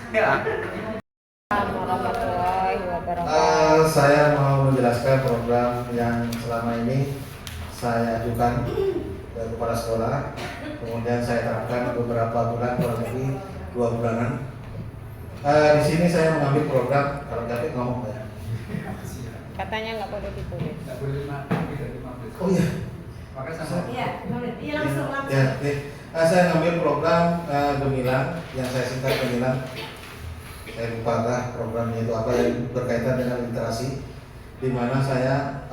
Ya. Warahmatullahi wabarakatuh. Saya mau menjelaskan program yang selama ini saya ajukan ke kepala sekolah. Kemudian saya terapkan beberapa bulan, kurang lebih 2 bulanan. Di sini saya mengambil program, kalau David ngomong ya. Katanya nggak boleh ditulis. Nggak boleh 15. Oh iya. Pakai sama. Iya langsung Ya, oke. Saya ngambil program Gemilang yang saya singkat Gemilang. Saya lupa programnya itu apa yang berkaitan dengan literasi, di mana saya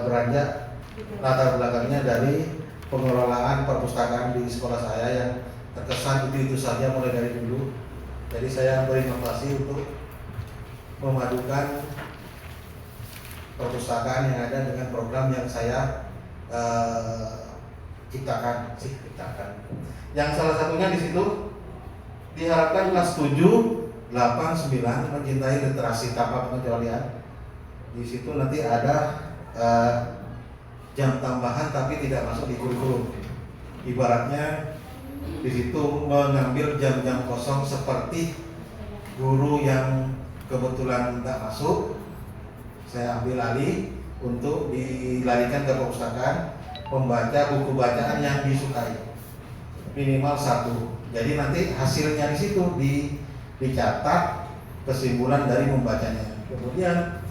beranjak latar belakangnya dari pengelolaan perpustakaan di sekolah saya yang terkesan itu saja mulai dari dulu. Jadi saya berinovasi untuk memadukan perpustakaan yang ada dengan program yang saya ciptakan. Yang salah satunya di situ diharapkan kelas 7, 8, 9 mencintai literasi tanpa pengecualian. Di situ nanti ada jam tambahan tapi tidak masuk di kurikulum. Ibaratnya di situ mengambil jam-jam kosong seperti guru yang kebetulan tidak masuk, saya ambil alih untuk dilarikan ke perpustakaan, membaca buku bacaan yang disukai minimal 1. Jadi nanti hasilnya di situ dicatat kesimpulan dari membacanya. Kemudian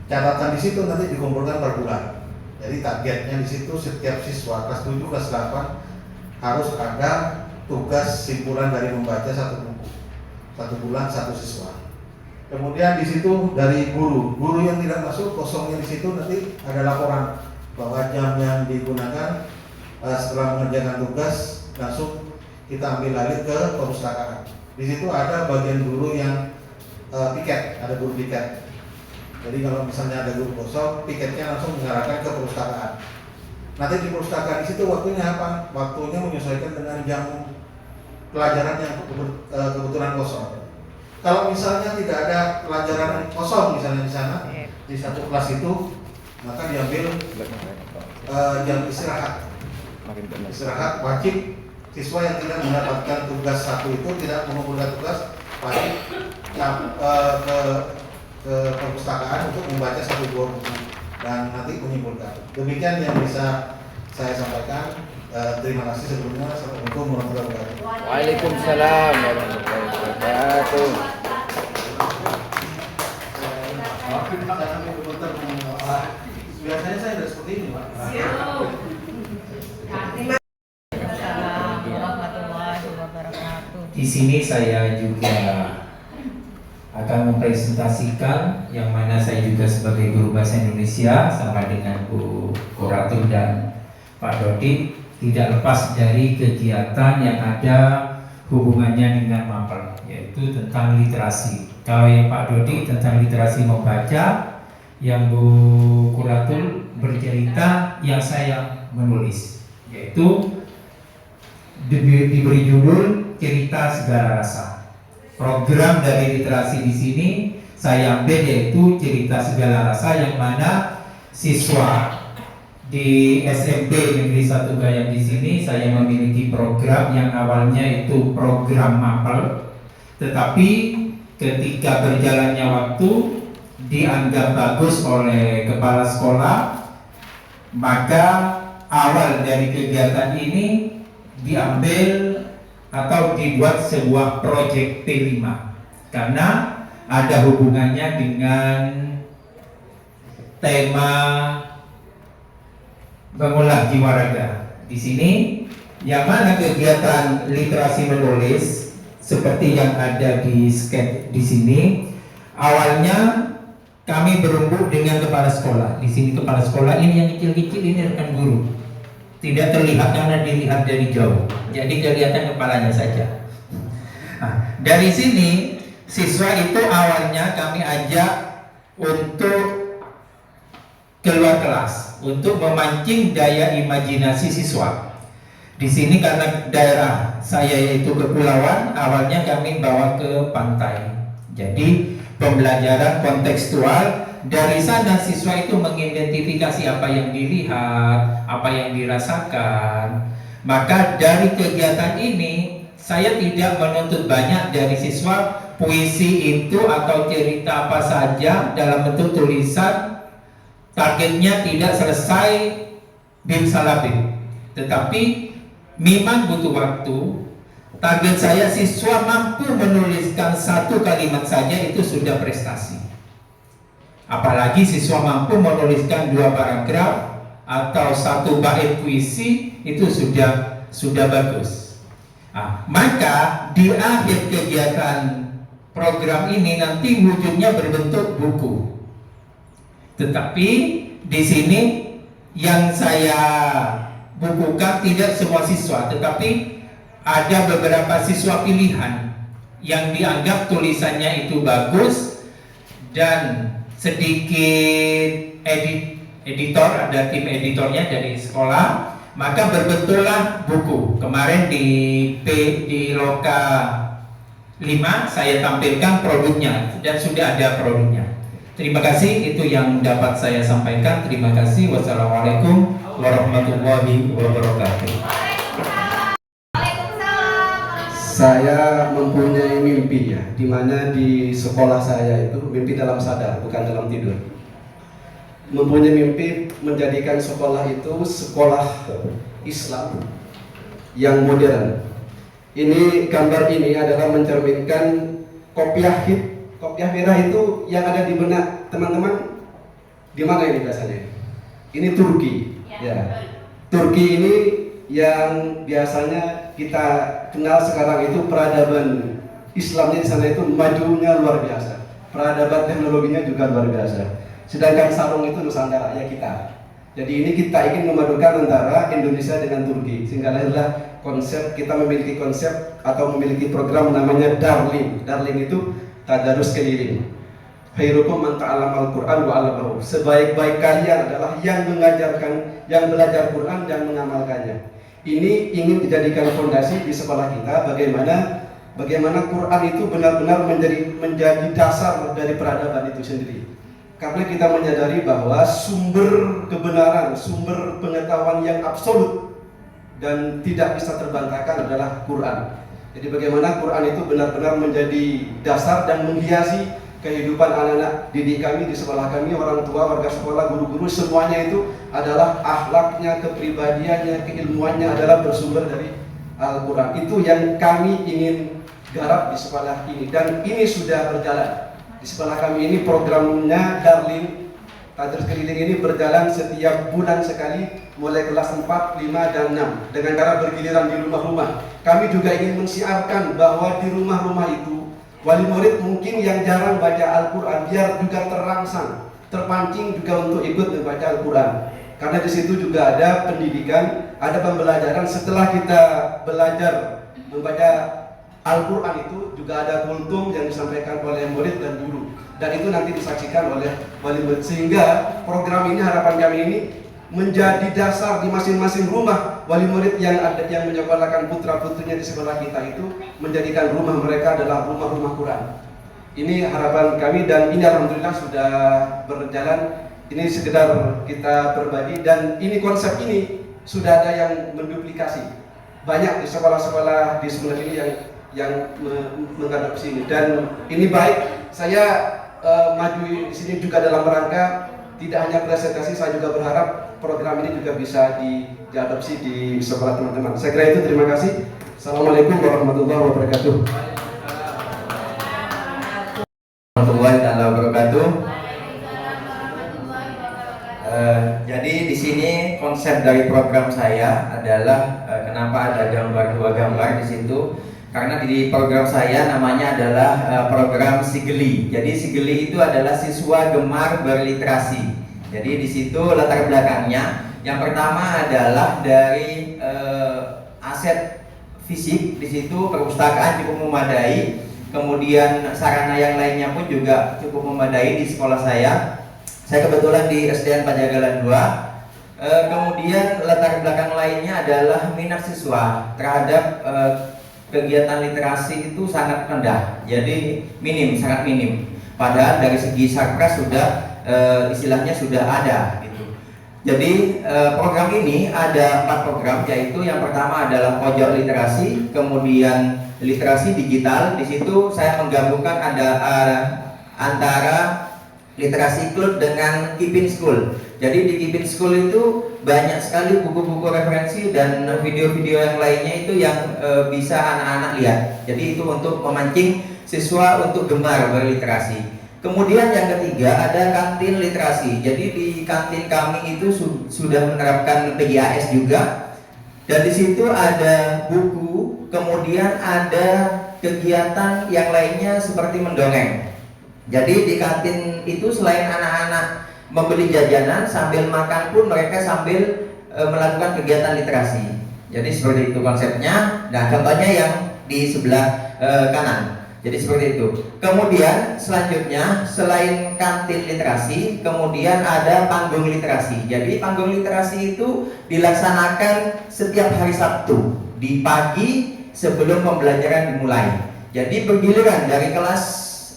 catatan di situ nanti dikumpulkan per bulan. Jadi targetnya di situ setiap siswa kelas 7, kelas 8 harus ada tugas simpulan dari membaca 1 buku. 1 bulan 1 siswa. Kemudian di situ dari guru yang tidak masuk, kosongnya di situ nanti ada laporan bahwa jam yang digunakan setelah mengerjakan tugas langsung kita ambil alih ke perpustakaan. Di situ ada bagian guru yang piket, ada guru piket. Jadi kalau misalnya ada guru kosong, piketnya langsung mengarahkan ke perpustakaan. Nanti di perpustakaan di situ waktunya apa? Waktunya menyesuaikan dengan jam pelajaran yang kebetulan kosong. Kalau misalnya tidak ada pelajaran kosong misalnya di sana, di satu kelas itu, maka diambil jam istirahat. Istirahat wajib. Siswa yang tidak mendapatkan tugas 1 itu tidak mengumpulkan tugas wajib ke perpustakaan untuk membaca 1-2 buku dan nanti menyimpulkan. Demikian yang bisa saya sampaikan. Terima kasih sebelumnya. Assalamualaikum warahmatullahi wabarakatuh. Waalaikumsalam warahmatullahi wabarakatuh. Biasanya saya tidak seperti ini, Pak. Di sini saya juga akan mempresentasikan yang mana saya juga sebagai guru bahasa Indonesia sama dengan Bu Kuratul dan Pak Dodi tidak lepas dari kegiatan yang ada hubungannya dengan MAPEL, yaitu tentang literasi. Kalau yang Pak Dodi tentang literasi membaca, yang Bu Kuratul bercerita, yang saya menulis, yaitu diberi judul Cerita Segala Rasa. Program dari literasi di sini saya ambil yaitu Cerita Segala Rasa, yang mana siswa di SMP Negeri 1 Gayam di sini saya memiliki program yang awalnya itu program MAPEL, tetapi ketika berjalannya waktu dianggap bagus oleh kepala sekolah, maka awal dari kegiatan ini diambil atau dibuat sebuah proyek T5 karena ada hubungannya dengan tema mengolah jiwa raga. Di sini yang mana kegiatan literasi menulis seperti yang ada di sketch di sini, awalnya kami berembuk dengan kepala sekolah. Di sini kepala sekolah ini yang kecil-kecil ini rekan guru. Tidak terlihat karena dilihat dari jauh. Jadi kelihatan kepalanya saja. Nah, dari sini siswa itu awalnya kami ajak untuk keluar kelas untuk memancing daya imajinasi siswa. Di sini karena daerah saya yaitu kepulauan, awalnya kami bawa ke pantai. Jadi pembelajaran kontekstual. Dari sana siswa itu mengidentifikasi apa yang dilihat, apa yang dirasakan. Maka dari kegiatan ini saya tidak menuntut banyak dari siswa. Puisi itu atau cerita apa saja dalam bentuk tulisan, targetnya tidak selesai bim salah bim, tetapi memang butuh waktu. Target saya siswa mampu menuliskan satu kalimat saja itu sudah prestasi. Apalagi siswa mampu menuliskan 2 paragraf atau 1 bait puisi, itu sudah bagus. Maka di akhir kegiatan program ini nanti wujudnya berbentuk buku. Tetapi di sini yang saya bukukan tidak semua siswa, tetapi ada beberapa siswa pilihan yang dianggap tulisannya itu bagus dan sedikit editor, ada tim editornya dari sekolah, maka berbentuklah buku. Kemarin di Loka 5 saya tampilkan produknya dan sudah ada produknya. Terima kasih, itu yang dapat saya sampaikan. Terima kasih. Wassalamualaikum warahmatullahi wabarakatuh. Saya mempunyai mimpi, ya, di mana di sekolah saya itu mimpi dalam sadar, bukan dalam tidur. Mempunyai mimpi menjadikan sekolah itu sekolah Islam yang modern. Ini gambar ini adalah mencerminkan kopiah merah itu yang ada di benak teman-teman. Di mana ini biasanya? Ini Turki. Ya. Turki ini yang biasanya kita kenal sekarang itu peradaban Islamnya di sana itu majunya luar biasa. Peradaban teknologinya juga luar biasa. Sedangkan sarung itu Nusantara, ya kita. Jadi ini kita ingin memadukan antara Indonesia dengan Turki, sehingga lahirlah konsep, kita memiliki konsep atau memiliki program namanya Darling. Darling itu tadarus keliling. Khairukum man ta'allama al-Qur'an wa 'allamahu. Sebaik-baik kalian adalah yang mengajarkan, yang belajar Quran dan mengamalkannya. Ini ingin dijadikan fondasi di sekolah kita, bagaimana Quran itu benar-benar menjadi dasar dari peradaban itu sendiri. Karena kita menyadari bahwa sumber kebenaran, sumber pengetahuan yang absolut dan tidak bisa terbantahkan adalah Quran. Jadi bagaimana Quran itu benar-benar menjadi dasar dan menghiasi kehidupan anak-anak didik kami di sekolah kami, orang tua, warga sekolah, guru-guru, semuanya itu adalah akhlaknya, kepribadiannya, keilmuannya adalah bersumber dari Al-Quran. Itu yang kami ingin garap di sekolah ini, dan ini sudah berjalan. Di sekolah kami ini programnya Darling, tadarus keliling ini berjalan setiap bulan sekali, mulai kelas 4, 5, dan 6 dengan cara bergiliran di rumah-rumah. Kami juga ingin mensiarkan bahwa di rumah-rumah itu wali murid mungkin yang jarang baca Al-Quran biar juga terangsang, terpancing juga untuk ikut membaca Al-Quran. Karena di situ juga ada pendidikan, ada pembelajaran. Setelah kita belajar membaca Al-Quran itu juga ada kultum yang disampaikan oleh murid dan guru, dan itu nanti disaksikan oleh wali murid. Sehingga program ini, harapan kami ini menjadi dasar di masing-masing rumah wali murid yang menyekolahkan putra-putrinya di sekolah kita itu, menjadikan rumah mereka adalah rumah-rumah Quran. Ini harapan kami, dan ini alhamdulillah sudah berjalan. Ini sekedar kita berbagi, dan ini konsep ini sudah ada yang menduplikasi. Banyak di sekolah-sekolah di sebelah ini yang mengadopsi ini, dan ini baik. Saya maju di sini juga dalam rangka tidak hanya presentasi, saya juga berharap program ini juga bisa diadopsi di sekolah teman-teman. Saya kira itu, terima kasih. Assalamualaikum warahmatullahi wabarakatuh. Warahmatullahi wabarakatuh. Jadi di sini konsep dari program saya adalah kenapa ada dua gambar di situ. Karena di program saya namanya adalah program Sigeli. Jadi Sigeli itu adalah siswa gemar berliterasi. Jadi di situ latar belakangnya, yang pertama adalah dari aset fisik. Di situ perpustakaan cukup memadai, kemudian sarana yang lainnya pun juga cukup memadai di sekolah saya. Saya kebetulan di SDN Pajagalan 2. Kemudian latar belakang lainnya adalah minat siswa terhadap kegiatan literasi itu sangat rendah, jadi sangat minim. Padahal dari segi sarpras sudah istilahnya sudah ada gitu. Jadi program ini ada 4 program, yaitu yang pertama adalah pojok literasi, kemudian literasi digital. Di situ saya menggabungkan ada antara literasi cloud dengan Kipin School. Jadi di Kipin School itu banyak sekali buku-buku referensi dan video-video yang lainnya itu yang bisa anak-anak lihat. Jadi itu untuk memancing siswa untuk gemar berliterasi. Kemudian yang ketiga ada kantin literasi. Jadi di kantin kami itu sudah menerapkan PGAS juga. Dan di situ ada buku, kemudian ada kegiatan yang lainnya seperti mendongeng. Jadi di kantin itu selain anak-anak membeli jajanan, sambil makan pun mereka sambil melakukan kegiatan literasi. Jadi seperti itu konsepnya. Nah, contohnya yang di sebelah kanan. Jadi seperti itu. Kemudian selanjutnya selain kantin literasi, kemudian ada panggung literasi. Jadi panggung literasi itu dilaksanakan setiap hari Sabtu di pagi sebelum pembelajaran dimulai. Jadi bergiliran dari kelas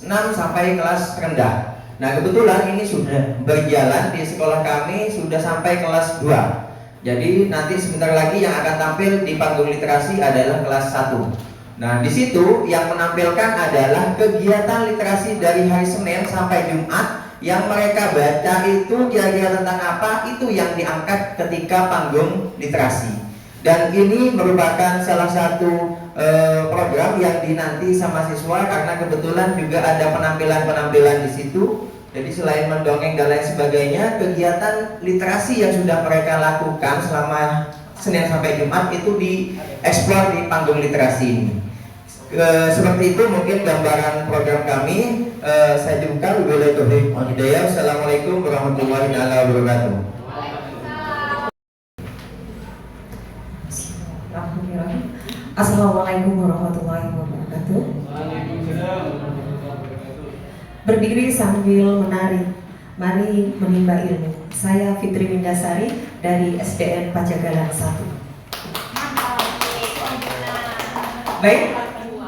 6 sampai kelas rendah. Nah, kebetulan ini sudah berjalan di sekolah kami sudah sampai kelas 2. Jadi nanti sebentar lagi yang akan tampil di panggung literasi adalah kelas 1. Nah, di situ yang menampilkan adalah kegiatan literasi dari hari Senin sampai Jumat. Yang mereka baca itu kira-kira tentang apa, itu yang diangkat ketika panggung literasi. Dan ini merupakan salah satu program yang dinanti sama siswa karena kebetulan juga ada penampilan-penampilan di situ. Jadi selain mendongeng dan lain sebagainya, kegiatan literasi yang sudah mereka lakukan selama Senin sampai Jumat itu dieksplor di panggung literasi ini. Seperti itu mungkin gambaran program kami. Saya buka. Assalamualaikum warahmatullahi wabarakatuh. Assalamualaikum warahmatullahi wabarakatuh. Berdiri sambil menari, mari menimba ilmu. Saya Fitri Windasari dari SDN Pajagalan 1. Baik,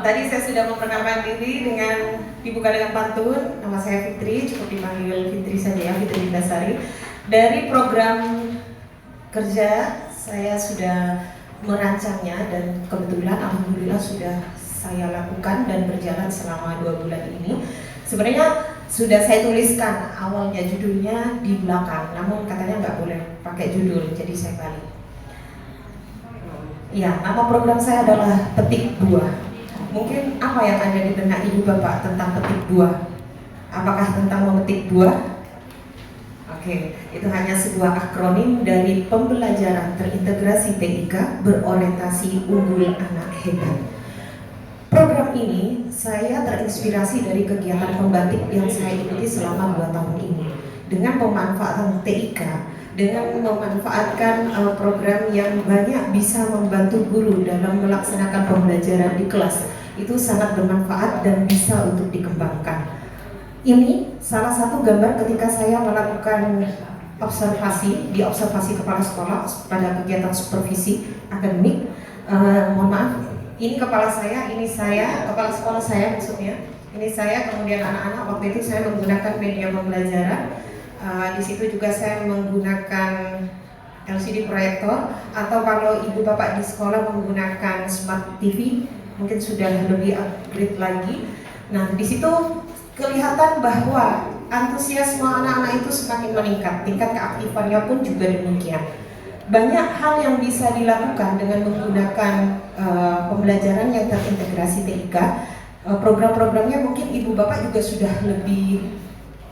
tadi saya sudah memperkenalkan diri dengan dibuka dengan pantun. Nama saya Fitri, cukup dipanggil Fitri saja ya, Fitri Windasari. Dari program kerja saya sudah merancangnya dan kebetulan alhamdulillah sudah saya lakukan dan berjalan selama 2 bulan ini. Sebenarnya sudah saya tuliskan awalnya judulnya di belakang, namun katanya nggak boleh pakai judul, jadi saya balik. Ya, nama program saya adalah Petik Buah. Mungkin apa yang ada di benak ibu bapak tentang petik buah? Apakah tentang memetik buah? Oke, itu hanya sebuah akronim dari pembelajaran terintegrasi TIK berorientasi unggul anak hebat. Program ini saya terinspirasi dari kegiatan pembatik yang saya ikuti selama 2 tahun ini. Dengan pemanfaatan TIK, dengan memanfaatkan program yang banyak bisa membantu guru dalam melaksanakan pembelajaran di kelas, itu sangat bermanfaat dan bisa untuk dikembangkan. Ini salah satu gambar ketika saya melakukan observasi di observasi kepala sekolah pada kegiatan supervisi akademik. Mohon maaf, ini kepala saya, ini saya, kepala sekolah saya maksudnya. Ini saya, kemudian anak-anak. Waktu itu saya menggunakan media pembelajaran. Di situ juga saya menggunakan LCD proyektor, atau kalau ibu bapak di sekolah menggunakan smart TV, mungkin sudah lebih upgrade lagi. Nah, di situ kelihatan bahwa antusiasme anak-anak itu semakin meningkat, tingkat keaktifannya pun juga demikian. Banyak hal yang bisa dilakukan dengan menggunakan pembelajaran yang terintegrasi TIK. Program-programnya mungkin ibu bapak juga sudah lebih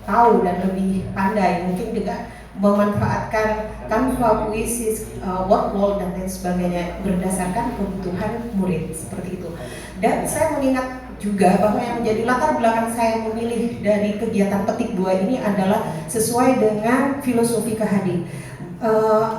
tahu dan lebih pandai, mungkin juga memanfaatkan Canva, Puisi, Wordwall dan lain sebagainya berdasarkan kebutuhan murid seperti itu. Dan saya mengingat juga bahwa yang menjadi latar belakang saya memilih dari kegiatan petik buah ini adalah sesuai dengan filosofi Kahadi.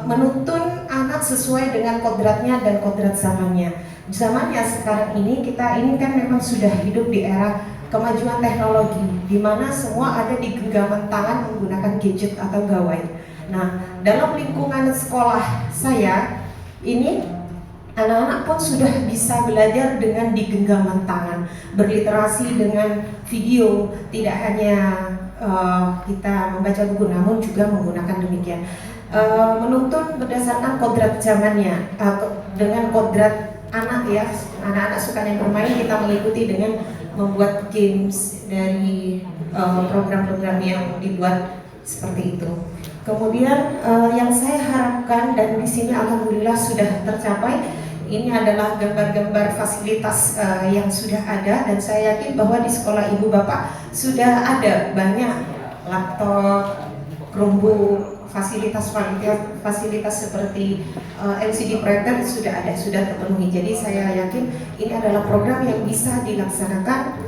Menuntun anak sesuai dengan kodratnya dan kodrat zamannya. Zamannya sekarang ini, kita ini kan memang sudah hidup di era kemajuan teknologi, di mana semua ada di genggaman tangan menggunakan gadget atau gawai. Nah, dalam lingkungan sekolah saya ini, anak-anak pun sudah bisa belajar dengan di genggaman tangan, berliterasi dengan video, tidak hanya kita membaca buku namun juga menggunakan demikian. menuntun berdasarkan kodrat zamannya, dengan kodrat anak ya, anak-anak suka yang bermain, kita mengikuti dengan membuat games dari program-program yang dibuat seperti itu. Kemudian yang saya harapkan dan di sini alhamdulillah sudah tercapai, ini adalah gambar-gambar fasilitas yang sudah ada, dan saya yakin bahwa di sekolah ibu bapak sudah ada banyak laptop, Chromebook, fasilitas seperti LCD proyektor sudah ada, sudah terpenuhi. Jadi saya yakin ini adalah program yang bisa dilaksanakan,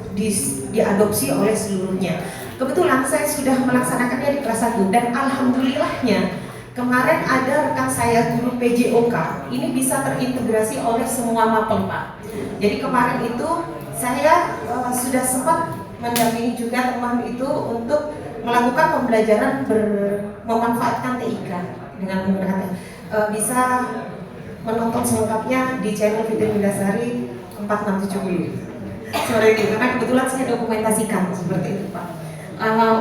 diadopsi oleh seluruhnya. Kebetulan saya sudah melaksanakannya di kelas 1 dan alhamdulillahnya kemarin ada rekan saya guru PJOK ini bisa terintegrasi oleh semua mapel Pak. Jadi kemarin itu saya sudah sempat mendampingi juga teman itu untuk melakukan pembelajaran memanfaatkan TIK dengan menggunakan bisa menonton selengkapnya di channel Fitri Windasari 4670 seperti itu, karena kebetulan saya dokumentasikan seperti itu Pak.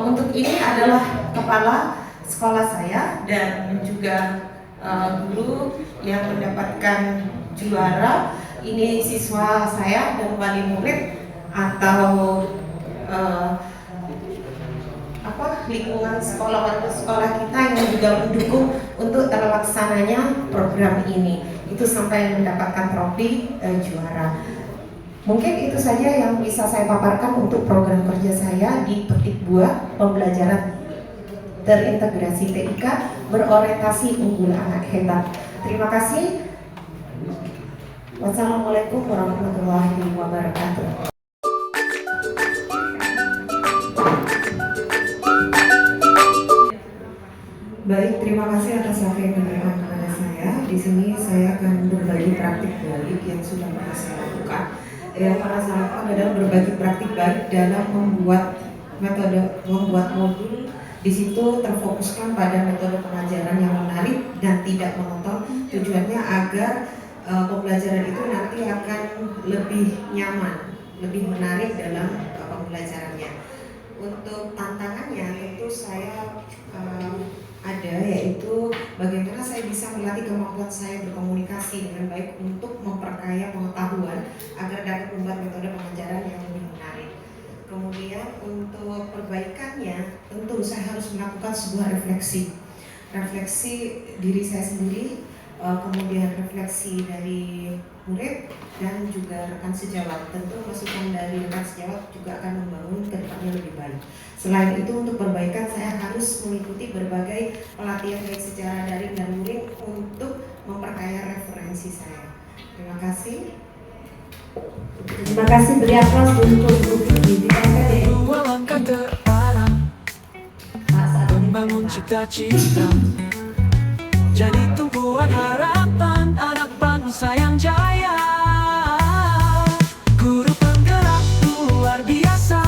Untuk ini adalah kepala sekolah saya dan juga guru yang mendapatkan juara. Ini siswa saya dan wali murid atau lingkungan sekolah warga sekolah kita yang juga mendukung untuk terlaksananya program ini. Itu sampai mendapatkan trofi juara. Mungkin itu saja yang bisa saya paparkan untuk program kerja saya di Petik Buah, pembelajaran terintegrasi TIK berorientasi unggul anak hebat. Terima kasih. Wassalamualaikum warahmatullahi wabarakatuh. Baik, terima kasih atas waktu yang diberikan kepada saya. Di sini saya akan berbagi praktik baik yang sudah pernah saya lakukan. Yang pernah saya lakukan adalah berbagi praktik baik dalam membuat modul. Di situ terfokuskan pada metode pengajaran yang menarik dan tidak monoton. Tujuannya agar pembelajaran itu nanti akan lebih nyaman, lebih menarik dalam pembelajarannya. Untuk tantangannya tentu saya ada, yaitu bagaimana saya bisa melatih kemampuan saya berkomunikasi dengan baik untuk memperkaya pengetahuan agar dapat membuat metode pengajaran yang lebih menarik. Kemudian untuk perbaikannya tentu saya harus melakukan sebuah refleksi diri saya sendiri, kemudian refleksi dari murid dan juga rekan sejawat. Tentu masukan dari rekan sejawat juga akan membangun ke depannya lebih baik. Selain itu untuk perbaikan saya harus mengikuti berbagai pelatihan baik secara daring dan luring untuk memperkaya referensi saya. Terima kasih. Terima kasih, beri aplaus untuk Dua langkah terarah membangun cita-cita, jadi tumpuan harapan anak bangsa yang jaya. Guru penggerak luar biasa,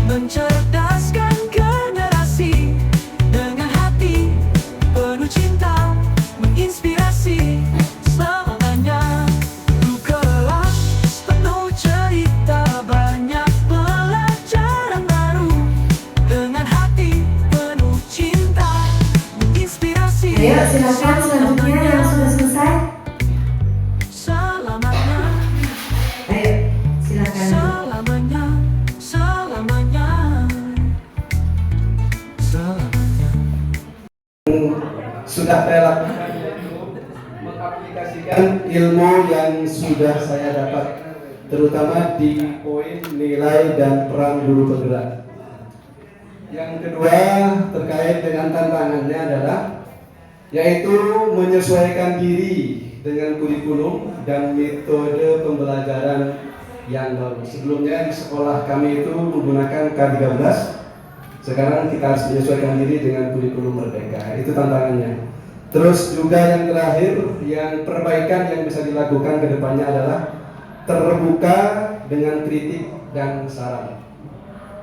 mencerdaskan generasi dengan hati penuh cinta, menginspirasi selamanya. Guru kelas penuh cerita, banyak pelajaran baru dengan hati penuh cinta, menginspirasi. Ayo silakan selanjutnya yang sudah selesai. Selamanya. Ayo silakan. Selamanya, selamanya, selamanya. Sudah saya lakukan yaitu mengaplikasikan ilmu yang sudah saya dapat, terutama di poin nilai dan peran guru penggerak. Yang kedua terkait dengan tantangannya adalah yaitu menyesuaikan diri dengan kurikulum dan metode pembelajaran yang baru. Sebelumnya di sekolah kami itu menggunakan K13, sekarang kita harus menyesuaikan diri dengan kurikulum Merdeka. Itu tantangannya. Terus juga yang terakhir, yang perbaikan yang bisa dilakukan ke depannya adalah terbuka dengan kritik dan saran.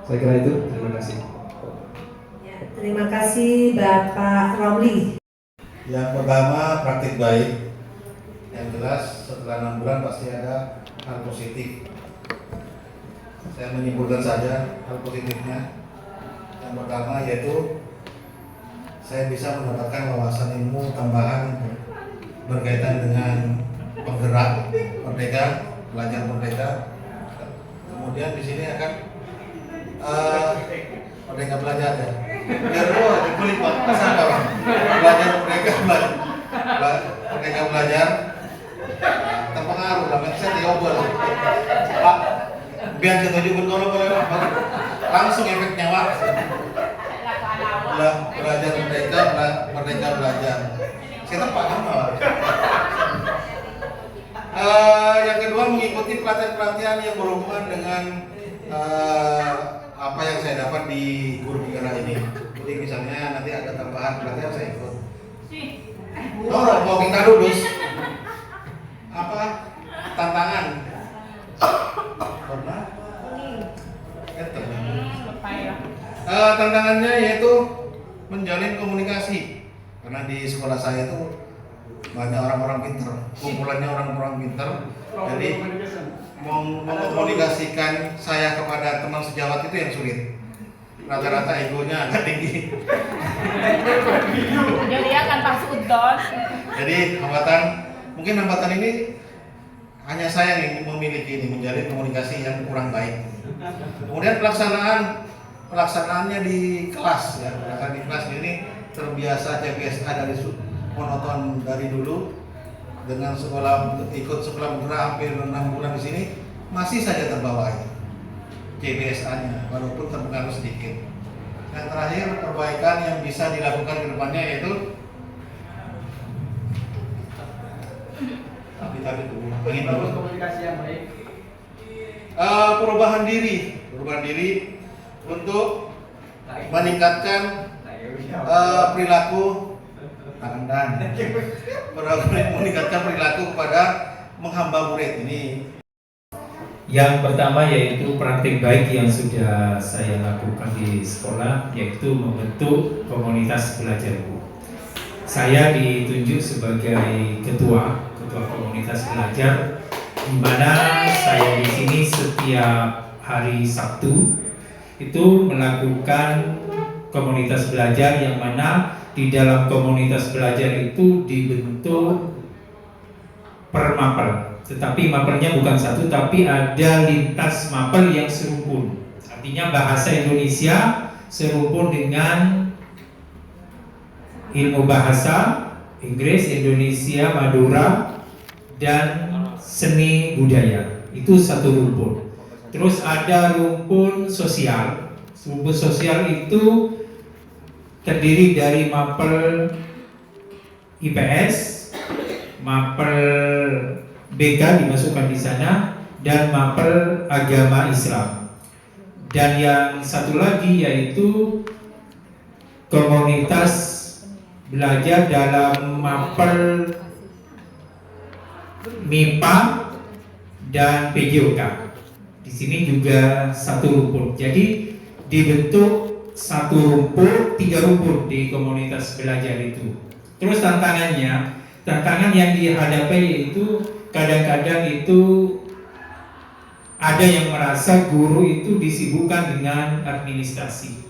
Saya kira itu. Terima kasih. Ya, terima kasih Bapak Romli. Yang pertama praktik baik. Yang jelas setelah 6 bulan pasti ada hal positif. Saya menyimpulkan saja hal positifnya. Yang pertama yaitu saya bisa mendapatkan wawasan ilmu tambahan berkaitan dengan penggerak merdeka, belajar merdeka. Kemudian di sini akan merdeka belajar ya. Biar di kulit Pak, sabar Pak. Belajar merdeka merdeka belajar. Terpengaruh lah, saya diobol. Pak, biar setuju betul boleh Pak. Langsung efeknya Pak. Belajar merdeka belajar. Saya tempat nama Pak. Yang kedua mengikuti pelatihan-pelatihan yang berhubungan dengan apa yang saya dapat di guru penggerak ini. Jadi misalnya nanti ada tambahan pelatihan saya ikut. Mau kita lulus apa tantangan? Pernah? Tantangannya yaitu menjalin komunikasi. Karena di sekolah saya itu banyak orang-orang pinter, kumpulannya orang-orang pinter. Jadi mengkomunikasikan saya kepada teman sejawat itu yang sulit. Rata-rata egonya agak tinggi. Jadi akan pas udon. Jadi hambatan ini hanya saya yang memiliki ini, menjalin komunikasi yang kurang baik. Kemudian pelaksanaannya di kelas ya, di kelas ini terbiasa CBSA dari monoton dari dulu. Dengan ikut sekolah bergerak hampir 6 bulan di sini masih saja terbawa CBSA-nya walaupun terpengaruh sedikit. Yang terakhir perbaikan yang bisa dilakukan ke depannya yaitu bagus komunikasi yang baik. Perubahan diri untuk meningkatkan perilaku meningkatkan perilaku kepada menghamba murid ini. Yang pertama yaitu praktik baik yang sudah saya lakukan di sekolah, yaitu membentuk komunitas belajarku. Saya ditunjuk sebagai ketua komunitas belajar, di mana saya di sini setiap hari Sabtu itu melakukan komunitas belajar, yang mana di dalam komunitas belajar itu dibentuk per mapel, tetapi mapelnya bukan satu, tapi ada lintas mapel yang serumpun. Artinya bahasa Indonesia serumpun dengan ilmu bahasa, Inggris, Indonesia, Madura, dan seni budaya. Itu satu rumpun. Terus ada rumpun sosial. Rumpun sosial itu terdiri dari mapel IPS, mapel BK dimasukkan di sana, dan mapel agama Islam. Dan yang satu lagi yaitu komunitas belajar dalam mapel MIPA dan PJOK. Di sini juga satu rumpun. Jadi dibentuk satu rumpun, 3 rumpun di komunitas belajar itu. Terus tantangan yang dihadapi yaitu kadang-kadang itu ada yang merasa guru itu disibukkan dengan administrasi.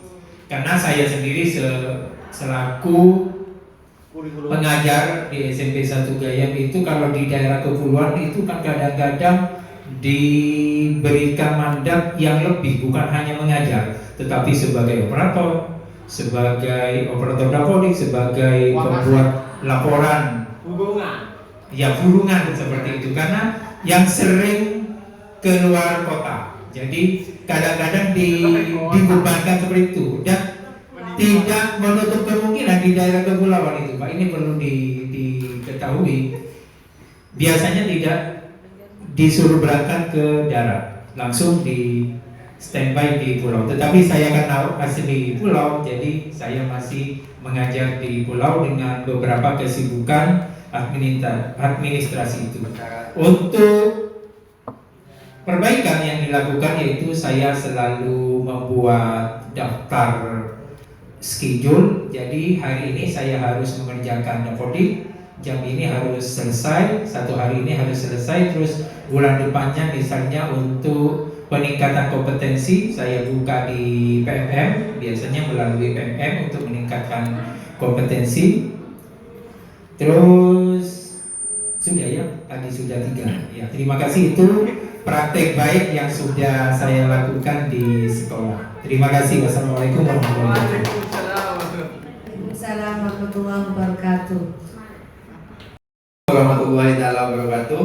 Karena saya sendiri selaku pengajar di SMP 1 Gayam itu, kalau di daerah kepulauan itu kan kadang-kadang diberikan mandat yang lebih, bukan hanya mengajar, tetapi sebagai operator dapodik, sebagai pembuat laporan hubungan seperti itu, karena yang sering keluar kota, jadi kadang-kadang dibebankan seperti itu, dan tidak menutup kemungkinan di daerah kepulauan itu, Pak, ini perlu diketahui, biasanya tidak disuruh berangkat ke darat, langsung di standby di pulau. Tetapi saya kan asli di pulau, jadi saya masih mengajar di pulau dengan beberapa kesibukan administrasi itu. Untuk perbaikan yang dilakukan yaitu saya selalu membuat daftar schedule. Jadi hari ini saya harus mengerjakan dapodik, jam ini harus selesai, 1 hari ini harus selesai, terus bulan depannya misalnya untuk peningkatan kompetensi saya buka di PMM, biasanya melalui PMM untuk meningkatkan kompetensi. Terus sudah ya, tadi sudah 3 ya. Terima kasih, itu praktek baik yang sudah saya lakukan di sekolah. Terima kasih. Wassalamualaikum warahmatullahi wabarakatuh. Waalaikumsalam warahmatullahi wabarakatuh. Warahmatullahi wabarakatuh.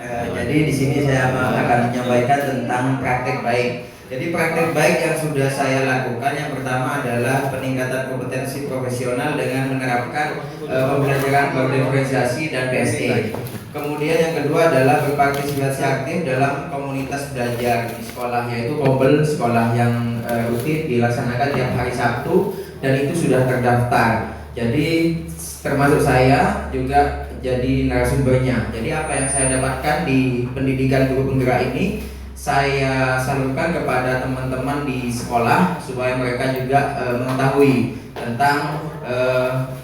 Jadi di sini saya akan menyampaikan tentang praktek baik. Jadi praktek baik yang sudah saya lakukan, yang pertama adalah peningkatan kompetensi profesional dengan menerapkan pembelajaran berdiferensiasi dan PSE. Kemudian yang kedua adalah berpartisipasi aktif dalam komunitas belajar di sekolah, yaitu Kombel sekolah yang rutin dilaksanakan tiap hari Sabtu dan itu sudah terdaftar. Jadi termasuk saya juga jadi narasumbernya. Jadi apa yang saya dapatkan di pendidikan guru penggerak ini saya salurkan kepada teman-teman di sekolah supaya mereka juga mengetahui tentang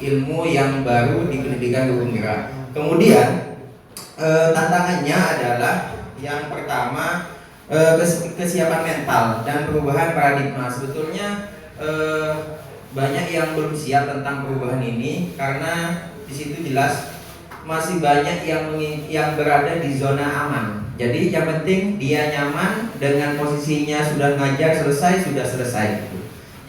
ilmu yang baru di pendidikan guru penggerak. Kemudian tantangannya adalah yang pertama kesiapan mental dan perubahan paradigma. Sebetulnya banyak yang belum siap tentang perubahan ini karena di situ jelas masih banyak yang berada di zona aman. Jadi yang penting dia nyaman dengan posisinya, sudah ngajar selesai, sudah selesai.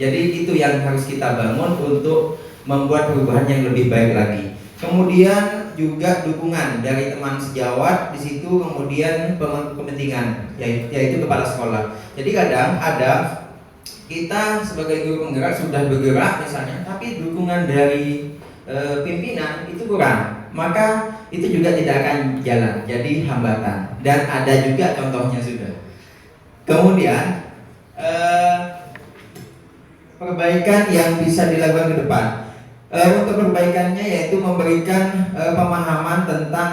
Jadi itu yang harus kita bangun untuk membuat perubahan yang lebih baik lagi. Kemudian juga dukungan dari teman sejawat di situ, kemudian kepentingan yaitu kepala sekolah. Jadi kadang ada kita sebagai guru penggerak sudah bergerak misalnya, tapi dukungan dari pimpinan itu kurang, maka itu juga tidak akan jalan, jadi hambatan. Dan ada juga contohnya sudah. Kemudian perbaikan yang bisa dilakukan ke depan. Untuk perbaikannya yaitu memberikan pemahaman tentang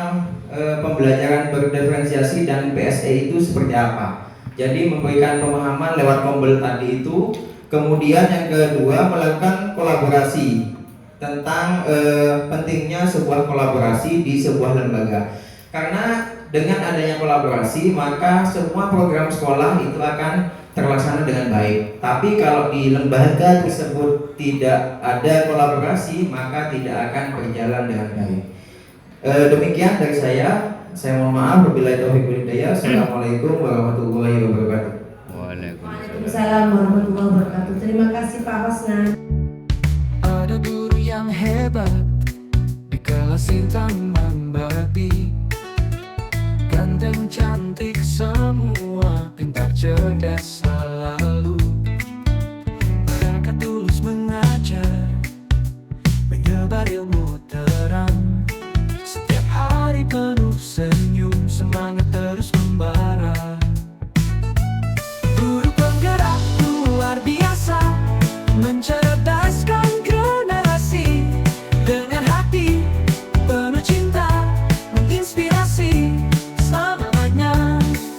pembelajaran berdiferensiasi dan PSE itu seperti apa. Jadi memberikan pemahaman lewat Kombel tadi itu. Kemudian yang kedua melakukan kolaborasi tentang pentingnya sebuah kolaborasi di sebuah lembaga. Karena dengan adanya kolaborasi maka semua program sekolah itu akan terlaksana dengan baik. Tapi kalau di lembaga tersebut tidak ada kolaborasi maka tidak akan berjalan dengan baik. Demikian dari saya. Saya mohon maaf wabillahi taufiq wal hidayah. Assalamualaikum warahmatullahi wabarakatuh. Waalaikumsalam warahmatullahi wabarakatuh. Terima kasih Pak Hosnan. Ada guru yang hebat di kelas Intan membarapi, ganteng cantik semua, pintar cerdas